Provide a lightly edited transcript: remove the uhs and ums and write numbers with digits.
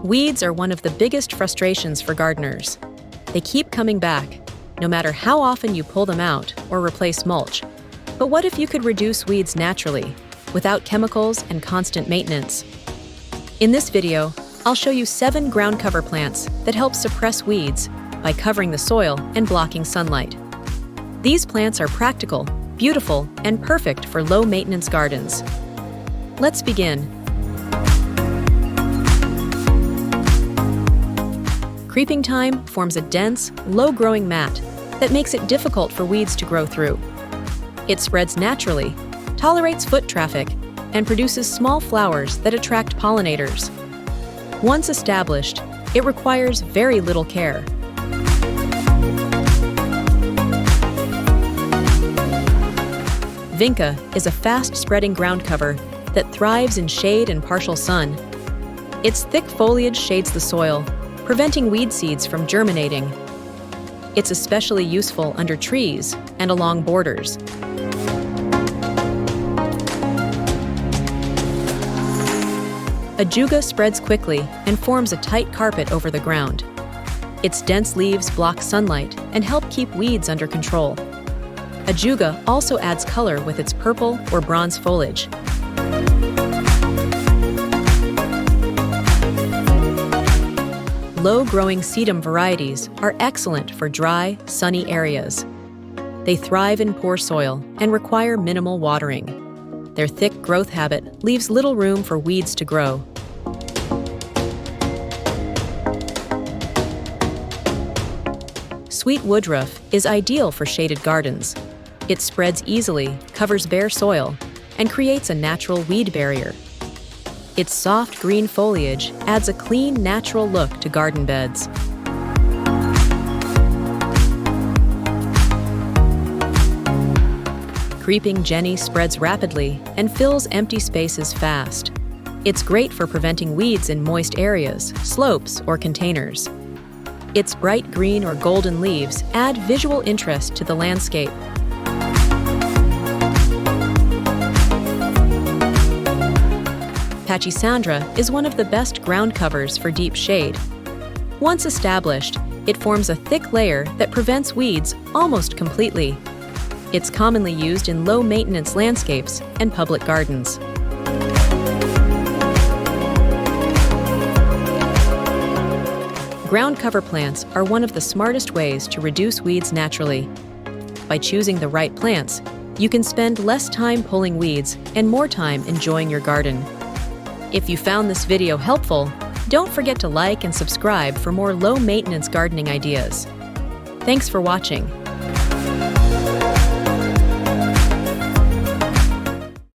Weeds are one of the biggest frustrations for gardeners. They keep coming back, no matter how often you pull them out or replace mulch. But what if you could reduce weeds naturally, without chemicals and constant maintenance? In this video, I'll show you 7 ground cover plants that help suppress weeds by covering the soil and blocking sunlight. These plants are practical, beautiful, and perfect for low-maintenance gardens. Let's begin. Creeping thyme forms a dense, low-growing mat that makes it difficult for weeds to grow through. It spreads naturally, tolerates foot traffic, and produces small flowers that attract pollinators. Once established, it requires very little care. Vinca is a fast-spreading ground cover that thrives in shade and partial sun. Its thick foliage shades the soil, preventing weed seeds from germinating. It's especially useful under trees and along borders. Ajuga spreads quickly and forms a tight carpet over the ground. Its dense leaves block sunlight and help keep weeds under control. Ajuga also adds color with its purple or bronze foliage. Low-growing sedum varieties are excellent for dry, sunny areas. They thrive in poor soil and require minimal watering. Their thick growth habit leaves little room for weeds to grow. Sweet woodruff is ideal for shaded gardens. It spreads easily, covers bare soil, and creates a natural weed barrier. Its soft green foliage adds a clean, natural look to garden beds. Creeping jenny spreads rapidly and fills empty spaces fast. It's great for preventing weeds in moist areas, slopes, or containers. Its bright green or golden leaves add visual interest to the landscape. Pachysandra is one of the best ground covers for deep shade. Once established, it forms a thick layer that prevents weeds almost completely. It's commonly used in low-maintenance landscapes and public gardens. Ground cover plants are one of the smartest ways to reduce weeds naturally. By choosing the right plants, you can spend less time pulling weeds and more time enjoying your garden. If you found this video helpful, don't forget to like and subscribe for more low-maintenance gardening ideas. Thanks for watching.